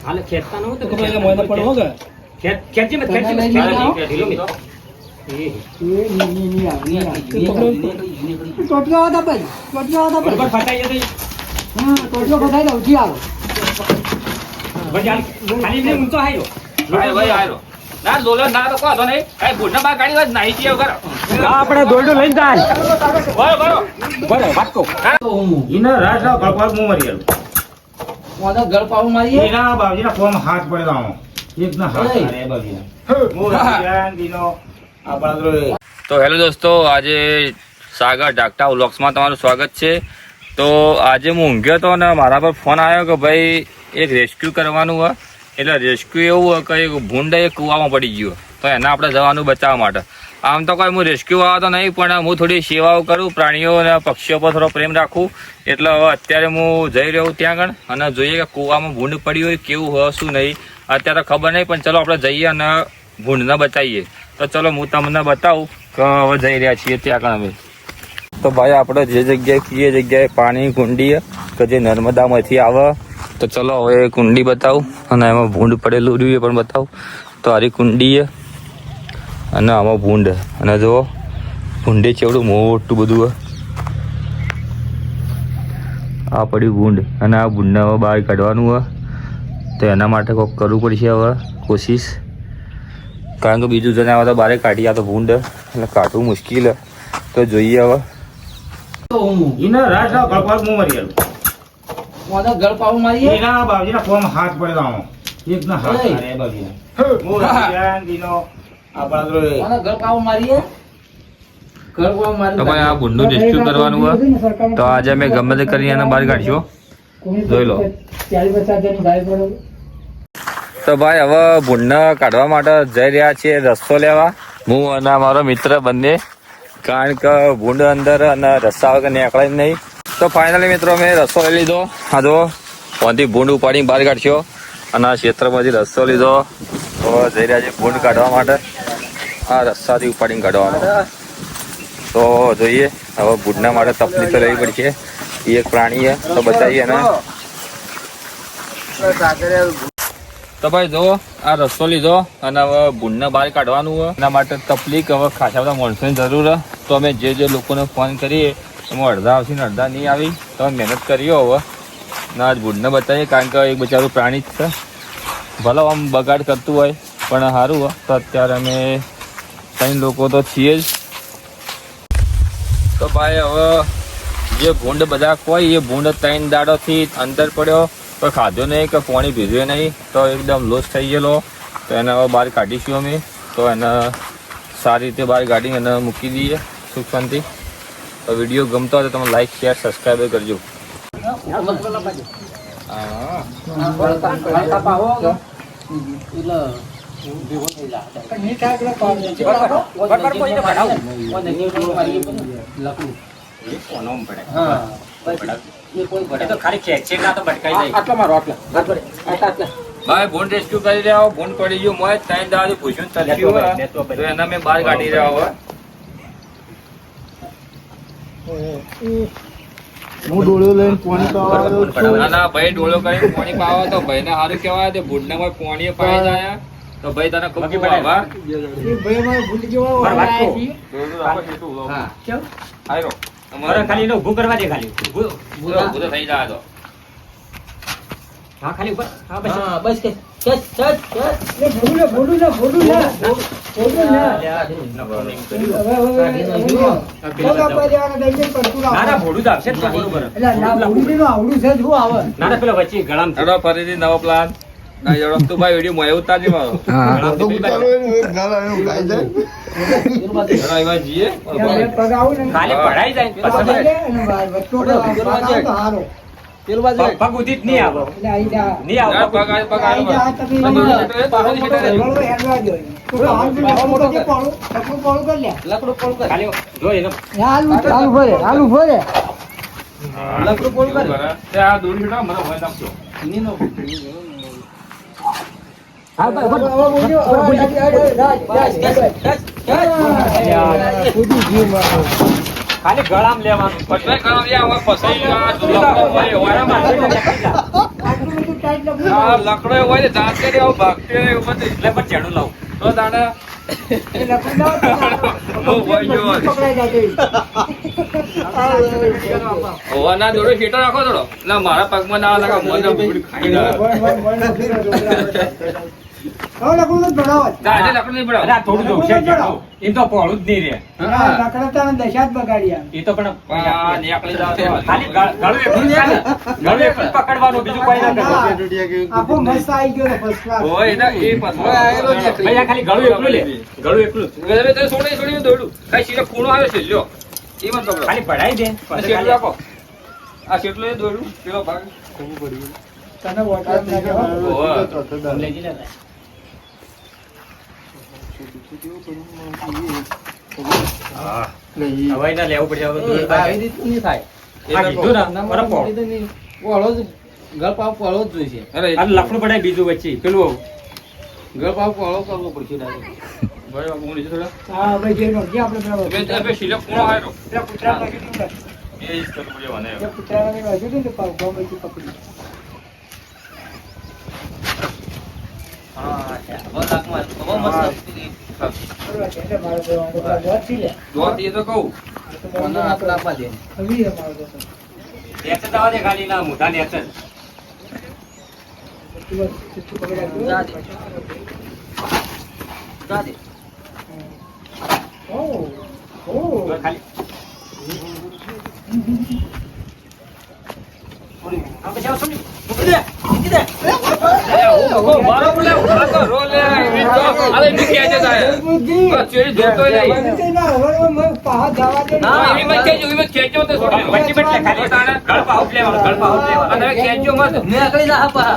હાલે ખેંચતા ન હોય તો કપડા મોય પડો હો કે ખેંચી મત ઢીલો મિત ટોટિયો હતા ભાઈ બરાબર ફસાઈ જતો ટોટિયો ફસાઈ દઉં જી આવો ખાલી ને ઊંચો હાયો ભાઈ આયો ના દોલો ના તો કહો તો નહીં કઈ ભૂલના બા ગાડી વાત નહીં ચીયો કરો આપણે દોડો લઈને જાય બરો વાટકો ઈના રાજા ગળપાલ મો મરી ગયો વાદા ગળ પાઉ મારીએ ઈના બાવજીના કોમ હાથ પડેલાઓ એક ના હાથ અરે બાવજીના મો ધ્યાન દીનો આપણા તો હેલો દોસ્તો, આજે સાગર ડાકટા વ્લોગ્સમાં તમારું સ્વાગત છે. તો આજે હું ઊંઘ્યો હતો ને મારા પર ફોન આવ્યો કે ભાઈ એક રેસ્ક્યુ કરવાનું હોય. એટલે રેસ્ક્યુ એવું હોય કે એક ભૂંડ એક કૂવામાં પડી ગયો, તો એને આપણે જવાનું બચાવવા માટે. આમ તો કોઈ હું રેસ્ક્યુ વાળો તો નહીં, પણ હું થોડી સેવાઓ કરું, પ્રાણીઓ અને પક્ષીઓ પર થોડો પ્રેમ રાખું. એટલે હવે અત્યારે હું જઈ રહ્યો ત્યાં આગળ અને જોઈએ કે કૂવામાં ભૂંડ પડી હોય કેવું હોય શું નહીં. અત્યારે ખબર નહીં, પણ ચલો આપણે જઈએ અને ભૂંડને બચાવીએ. તો ચલો હું તમને બતાવું કે હવે જઈ રહ્યા છીએ ત્યાં આગળ અમે. તો ભાઈ આપણે જે જગ્યાએ કીએ જગ્યાએ પાણી કુંડી કે જે નર્મદામાંથી આવે, તો ચલો હવે કુંડી બતાવું અને એમાં ભૂંડ પડેલું રહ્યું એ પણ બતાવું. તો આરી કુંડી અને આમાં ભૂંડ, અને જો ભૂંડે ચેવડું મોટું બધું આ પડ્યું ભૂંડ, અને આ ભૂંડને હવે બહાર કાઢવાનું હોય. તો એના માટે કોઈક કરવું પડશે હવે કોશિશ, કારણ કે બીજું જણ આવે તો બહાર કાઢી. આ તો ભૂંડ એટલે કાઢવું મુશ્કેલ. તો જોઈએ હવે. ઈના રાજા ગળપાલ મો મરી ગયો વાદા ગળ પાઉ મારીએ ઈના બાવજીના કોમ હાથ પડેલાઓ એક ના હાથ અરે બાવજીના મો ધ્યાન દીનો આપણા વાદા ગળ પાઉ મારીએ ગળ પાઉ મારી. તો ભાઈ આ ભૂંડનું રેસ્ક્યુ કરવાનું હોય, તો આજે અમે ગમે તે કરીને એને બહાર કાઢશો. જોઈ લો. 40-50 ગાય પડો. તો ભાઈ હવે ભૂંડને કાઢવા માટે જઈ રહ્યા છીએ રસ્તો લેવા, હું અને મારો મિત્ર બંને. કારણ કે ભૂંડ અંદર અને રસ્તા વગર નીકળે નહીં. તો ફાઇનલી મિત્રો અમે રસ્તો લઈ લીધો. આ જો ત્યાંથી ભૂંડ ઉપાડીને બહાર કાઢશો, અને આ ક્ષેત્રમાંથી રસ્તો લીધો. તો જઈ રહ્યા છીએ ભૂંડ કાઢવા માટે. આ રસ્તાથી ઉપાડીને કાઢવાનો. તો જોઈએ હવે ભૂંડના માટે તકલીફ તો લેવી પડશે. એ એક પ્રાણી છે તો બચાવીએ ને. તો ભાઈ જો આ રસ્તો લીધો અને હવે ભૂંડને બહાર કાઢવાનું હોય. એના માટે તકલીફ હવે ખાસા બધા માણસોની જરૂર હોય. તો અમે જે લોકોને ફોન કરીએ એમાં અડધા આવશે ને અડધા નહીં આવી. તો અમે મહેનત કરીએ હવે ના ભૂંડને બતાવીએ, કારણ કે એક બચારું પ્રાણી જ છે. ભલે આમ બગાડ કરતું હોય પણ સારું હોય. તો અત્યારે અમે 3 લોકો તો છીએ જ. તો ભાઈ હવે જે ભૂંડ બધા કોઈ એ ભૂંડ 3 દાડોથી અંદર પડ્યો, તો ખાધો નહીં કે પાણી ભીધું નહીં, તો એકદમ લોસ થઈ ગયેલો. તો એને હવે બહાર કાઢીશું અમે. તો એને સારી રીતે બહાર કાઢી અને મૂકી દઈએ સુખ શાંતિ. તો વિડીયો ગમતો હોય તો તમે લાઈક શેર સબસ્ક્રાઈબ કરજો. ખાલી ખેંચે ના તો ભટકાઈ જાય. ભાઈ ભૂંડ રેસ્ક્યુ કરી રહ્યા, ભૂંડ પડી ગયું. મોય 3 દાડાથી પૂછ્યું તરસ્યું, તો એના મેં બહાર કાઢી રહ્યા હવે. હું ડોળો લઈને પાણી પાવા ના ના ભાઈ ડોળો કરીને પાણી પાવા તો ભાઈ ને સારું કહેવાય. તે ભૂંડ ને પાણી પાઈ જાય તો ભાઈ તને ખૂબ ખૂબ આભાર. આયરો અમારે ખાલી એને ઊભું કરવા દે. ખાલી ઊભું થઈ જાય તો હા ખાલી ઉપર. હા બસ હા બસ કે ચલ ના ભોડું જ આવશે જ ભોડું પર. ના પેલો વચ્ચે ગળામ હેડો ફરીથી નવો પ્લાન. તું ભાઈ વિડીયો મોય ઉતારજે મારો. એમાં જઈએ ખાલી પડાઈ જાય પગ ઉધી જ નહીં આવો નહીં આવો. પગ આવી ખાલી જો એનો આ દોરી હેઠળ મને ભય નાખજો. ખાલી ગળામ લેવાનું. પછી ફસાઈ ગયા. આ લકડો એવો હોય ને જાતે ને એવો ભાગતે ને એવું બધું એટલે પણ ચેડું લાવું તો દાદા ઓવાના દોડો ખેટર રાખો થોડો ના મારા પગમાં ના લાગે મને ખાઈ જાય લકડું નહીં અરે આ થોડું જોશે એમ તો પોળું જ નહીં રે દશા જ બગાડ્યા એ તો પણ નીકળી જાવ ખાલી ગળું એકલું જ ચાલે. ગળું એકલું જ પકડવાનું બીજું કોઈ ના કરવાનું. આખો મસ્ત આવી ગયો ફર્સ્ટ ક્લાસ હોય ને એ પાછું. ભાઈ આ ખાલી ગળું એકલું લે ગળું એકલું જ. ગળે તો છોડી દોડું કઈ સીધો ખૂણો આવે છે લ્યો એ મત પકડો ખાલી પડાઈ દે પછી શેટલું રાખો આ શેટલું એ દોડું પેલો ભાગ તને વોટર લઈ જઈને હવે ના લેવું પડશે હવે દૂર આવી રીતનું નહીં થાય. એ તો કીધું ને, બરાબર. પોળો જ ગળપાવ પોળો જ જોઈશે. અરે આ લફડું પડાય બીજું વચ્ચે પેલું ગળપાવ પોળો કરવો પડશે direct. ભાઈ બાપુ નીચે થોડા હા હવે જે નોંધી આપણે પેલા બે શિલક કોણ આયો પેલા કૂતરાને નાખી દીધું ને. એ જ કરવું પડે મને પેલા કૂતરાને નાખ્યું હતું ને પાવ ગમેથી પકડી. હા, હવે લાખમાં હવે મસ્ત. બરોબર છે, એટલે મારે તો પેલા દોત થી લે. દોત એ તો કહું મને આટલા આપવા દે. હવી છે મારો દોત. નેચર જવા દે ખાલી ના મોટા નેચર ચિઠ્ઠી પકડી રાખજો. જા દે. જા દે. ઓહ, ઓહ. ખાલી આ પછી આવ સુની મૂકી દે મારો બોલે ઉભા તો રો લે અરે નીચે આજે જાય બસ ચેડી દોતો લે બનતે ના, હવે મને પાહા જવા દે ને. ના એવી મત કેજો તો વચ્ચે બેઠે ખાલી તાણે ગળ પાઉટ લેવાનો અને હવે કેજો મત મેં કઈ ના પા.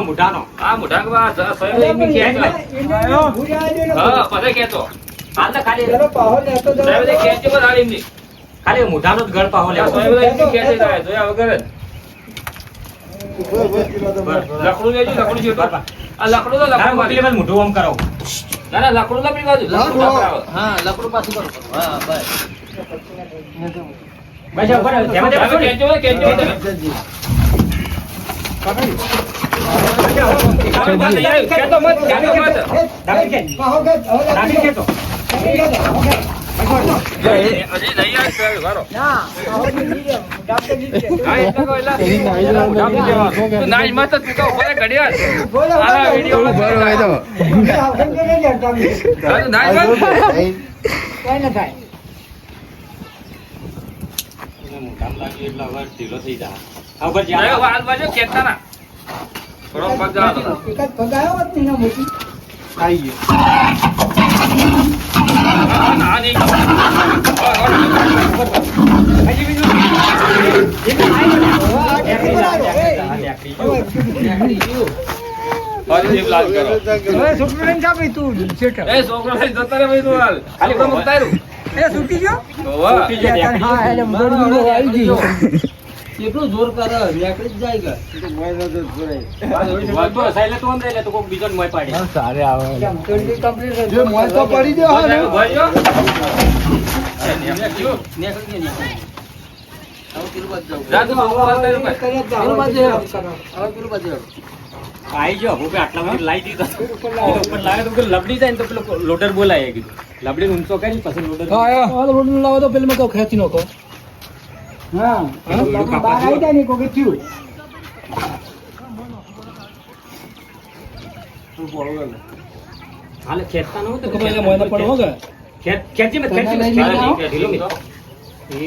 મુઢાનો આ મુઢા સયો એમની કેજો એને ભૂલ્યા દે ને. હા પછી કેતો હાલ તો ખાલી પેલો પાહો લેતો જવા સાહેબ દે. કેજો બસ હાલ એમની ખાલી મુઢાનો જ ગળ પાહો લેવાનો સાહેબ એમની કેજો જાય જોયા વગર જ લકડું લેજો લકડું છે આ લકડું તો લકડું પેલી બાજુ મોઢું આમ કરાવો ના લકડું તો પેલી બાજુ લકડું કરાવો હા, લકડું પાછું કરો. હા, બસ. ભાઈ સાહેબ બરાબર જેમાં જેમાં કેજો પાહો ગયો, હવે લાગી ગયો. હજી નહીં આવે વારો ના, પાહો નીકળી ગયો. ડાક્ટર નીકળી ગયો. હા એટલે કહો એટલે તું નાઈ મત તું તો ઉપર ઘડિયાળ બોલો, આ બોલો. વિડિયો આવશે કે નહીં જડતા મને? નાઈ મત કઈ ના થાય. કામ લાગી એટલે હવે ઢીલો થઈ જા આ ઉપર જ્યાં વાત બાજુ કેતા ના થોડો પગ જાતો એક જ પગ આવ્યો હોત ને એના મોટી. ના નહીં હજી બીજું અરે જીવ લાલ કરો હવે છોકરો લઈને જા ભાઈ તું શેઠ. એ છોકરો લઈ જતો રે ભાઈ તું હાલ ખાલી કોઈ મુકતા રહ્યું એ છૂટી ગયો? ઓવા હા, એટલે મોઢું આવી ગયું. કેટલું જોર કરે રેકડી જ જાય કે વાતો સાઈલે તો અંદર એટલે તો કોક બીજો મોય પાડી કેમ? થોડી complete જ. જે મોય તો પડી ગયો હા ને. ભાઈઓ નીકળી ગયો, નીકળી ગયો. હવે પેલું બાજુ જાઉં. જા તું છોકરો હાલ તારું કર. કરી જ જાઓ. પેલું બાજુ હેડો. કરો. હવે પેલું બાજુ હેડો. આઈ ગયો ભૂપે આટલા સુધી લાઈ દીધો ઉપર લાવે તો પેલું લબડી જાય ને તો પેલો લોડર બોલાય કીધું લબડી ઊંચો કરી પછી લોડર હા, બહાર આવી જાય ને કોકે થયું. હાલે ખેંચતા ન હોય તો ખેંચી મત તમે લઈ જાઓ. ઢીલો મિત એ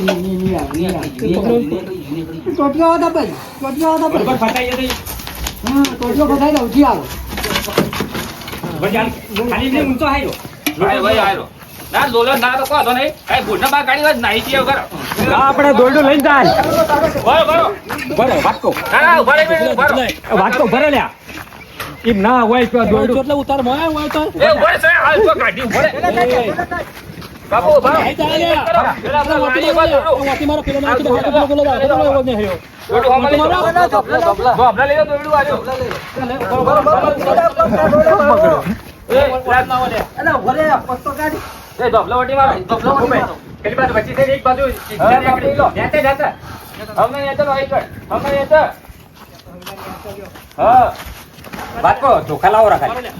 નહીં આવે, નહીં આવે. નીકળી ટોટલો હતા ભાઈ, ટોટલો હતા બરોબર ભાઈ. ફટાઈ જતી હા, ટોટલો ફસાઈ દઉં, ઉઠી આવો. ખાલી ને ઊંચો હાયો ભાઈ આયો ના લોલર ના તો કોતો નહીં કઈ બુઢા બા ગાડી વાત નાહી જીવ કરો આપણે દોરડું લઈને જાય બરો વાટકો ના ઉભા રહી બરો વાટકો ભરે લ્યા ઈ ના હોય તો દોરડું એટલે ઉતાર મોય હોય તો એ ઉભા છે હાલ તો કાઢી ઉભા બાપુ ઉભા હા વાત કો ધોખા લાવો રાખા નહીં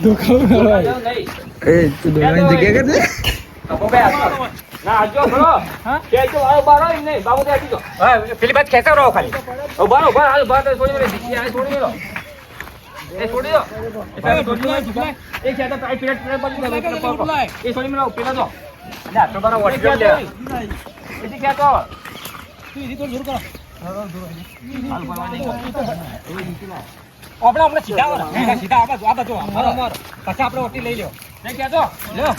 એ તું દોડવાની જગ્યા કર દે. કપો બે આજો ના આજો બરો હા કેજો આવ બારો નહીં બાબુ દે આજો હા પેલી બાત ખેંચાવ રહો ખાલી ઓ બારો બાર હાલ બાર છોડી દે દીકી આ છોડી દો એ છોડી દો એ છોડી દો એ ખેંચા તો આ પીરિયડ પર એ છોડી મેલા પેલા દો અને આ તો બારો વોટ લે એ ખેંચો ઈ તો જોર કરો આપણે સીધા આવો સીધા આ બાજુ મારો મારો પછી આપણે ઓટી લઈ લ્યો નહીં કહેતો લ્યો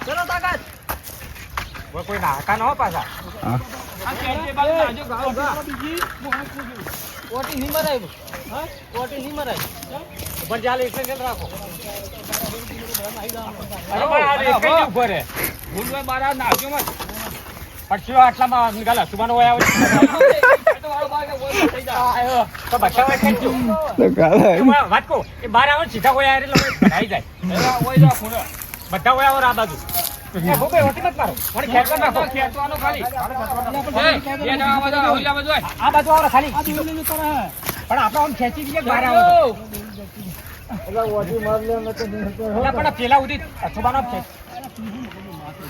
ચલો તાકાત કોઈ નાકા ન હો પાછા આ કેજે બાજુ આજો ગાવ ગા ઓટી નહીં મરાય હા ઓટી નહીં મરાય ઉપર જાલે એક રાખો અરે પણ આ એક જ ઉપર હે ભૂલવા મારા નાખ્યો મત પછી આટલામાં નિકાલા સુબાનો હોય આવે તો વાળો બાગે ઓય થઈ જાય તો બચાવે ખેંચજો તો કાલા વાત કો એ બાર આવે સીધા હોય એટલે ભરાઈ જાય ઓય જો ખૂણો બધા હોય આવો આ બાજુ એ ભોપે ઓટી મત મારો મને ખેંચવા નાખો ખેંચવાનો ખાલી એ ના આવા જો ઓલા બાજુ આ બાજુ આવો ખાલી પણ આપણે આમ ખેંચી દઈએ બાર આવો એટલે ઓટી માર લે ન તો પણ પેલા ઉડી સુબાનો ખેંચ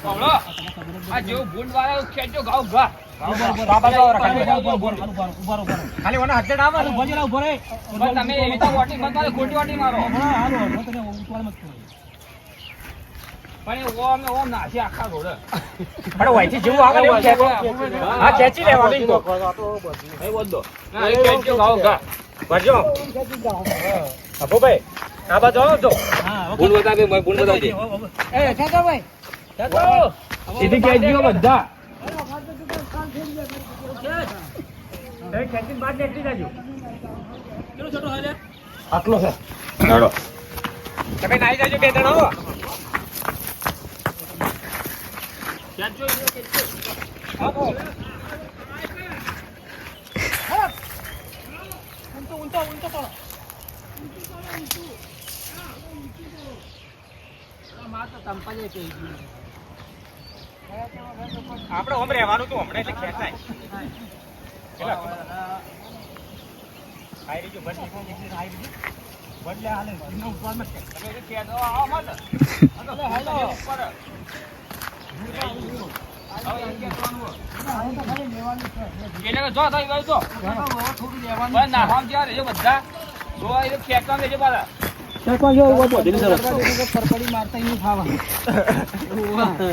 બોલો આ જો બુંડ વાળા ખેંચો ગાવ ગા બાબા જાવ ખાલી ઓના હટે ના આવે ભજેલા ઉભો રે તમે એવી તો વાટી મત મારો ખોટી વાટી મારો હા હાલો હું તને ઉતવાળ મત કરો પણ ઓમ ઓમ નાસી આખા રોડ પણ વાઈથી જેવું આવે એમ ખેંચો હા ખેંચી લેવાનું તો એ બોલદો ના એ ખેંચો ગાવ ગા ભજો અબો ભાઈ આ બાજુ આવો તો હા બુંડ બતાવે મેં બુંડ બતાવી દે એ ખેંચો ભાઈ સીધી ખેંચજો બધા આટલો છે તમે નાઈ જાજો બે જણા હો આપણે ઓમ રહેવાનું તો હમણાં એટલે ખેંચાય આઈ રીજો બસ આઈ રીજો બદલે હાલે નો ઉપર મત તમે ખેંચો આવો મત એટલે હાલો ઉપર એને જો થઈ ગયું તો થોડું લેવાનું બસ ના હામ જ્યાં રેજો બધા જો એ ખેંચવા લેજો પાછા ચકવા જો ઉભો દિલ સર પરપડી મારતા ઈ ખાવા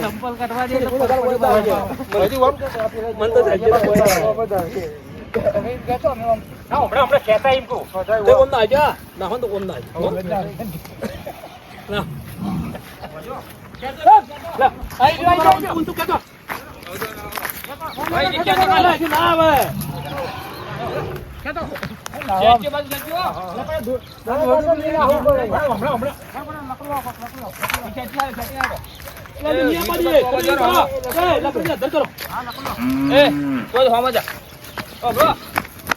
ચંપલ કટવા દે તો પરપડી મારવા હજી ઓમ મન તો જાય તમે કેતો મે ઓમ ના હમણાં ખેતા એમ કો તે ઓમ ના આજા ના હો તો ઓમ ના આજા ના કેતો લા આઈ જો તું કેતો ભાઈ ની કેતો ના આવે કેતો જે બાજુ જજો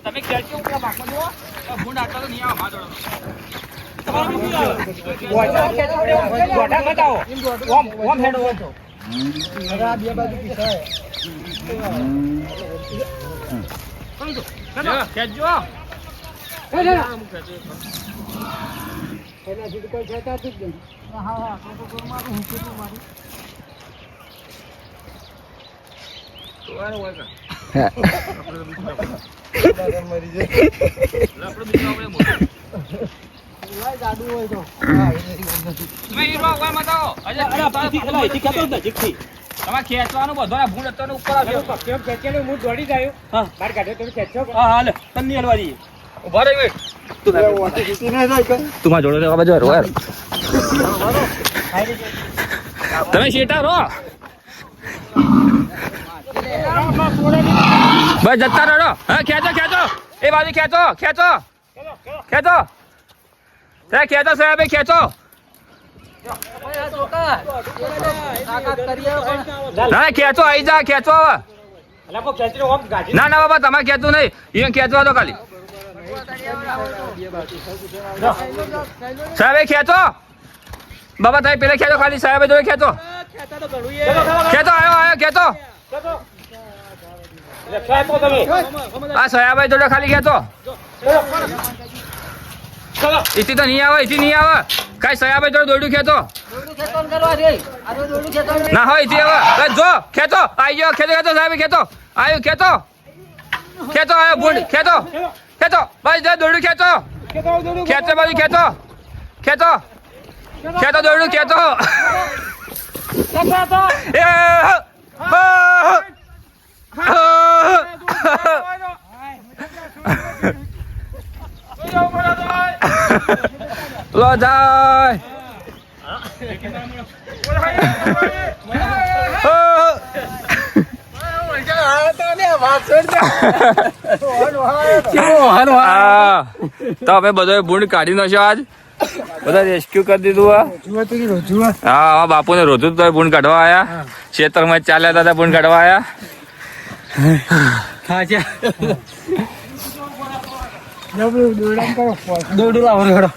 તમે ખેંચી ઉપર બાકો જો ભૂંડ આટલા તો નહીં આવો ખેંચજો ખેંચવાનું બધો ભૂલ અત્યારે ઉપર આવ્યો ખેંચેલું હું દોડી ગયો બાર કાઢ્યો તમે ખેંચો હા હાલ તને હલવા દઈએ ઉભા રહી તું જોડે રહેવા બાજુ યાર તમે શેટા રહો બસ જતા રહો હા ખેંચો ખેંચો એ બાજુ ખેંચો ખેંચો ખેંચો ખેંચો સાહેબ ખેંચો ના ખેંચો આઈ જા ખેંચો ના ના બાબા તમારે ખેંચવું નહીં એ ખેંચવા દો ખાલી સાહેબ ખેંચો બાબા તમે પેલા ખેંચો ખાલી સાહેબ જોડે ખેંચો ખેતો આવ્યો ખેતો ખેંચો તમે. આ સયાભાઈ જોડે ખાલી ખેતો ઇથી તો નહીં આવે કઈ સયાભાઈ જોડે દોડ્યું ખેતો ના હોય ઇથી હવે જો ખેતો આવી ગયો ખેતો સાહેબ ખેતો આવ્યું ખેતો આવ્યો ભૂંડ ખેતો બસ દોડ્યું ખેતો બાજુ ખેતો દોડ્યું ખેતો લો જાય તો અમે બધો ભૂંડ કાઢી નાખ્યો આજ બધા રેસ્ક્યુ કરી દીધું હા બાપુ ને રોધું તો ભૂંડ કાઢવા આયા ખેતરમાં ચાલ્યા હતા ભૂંડ કાઢવા આયા દોડું લાવો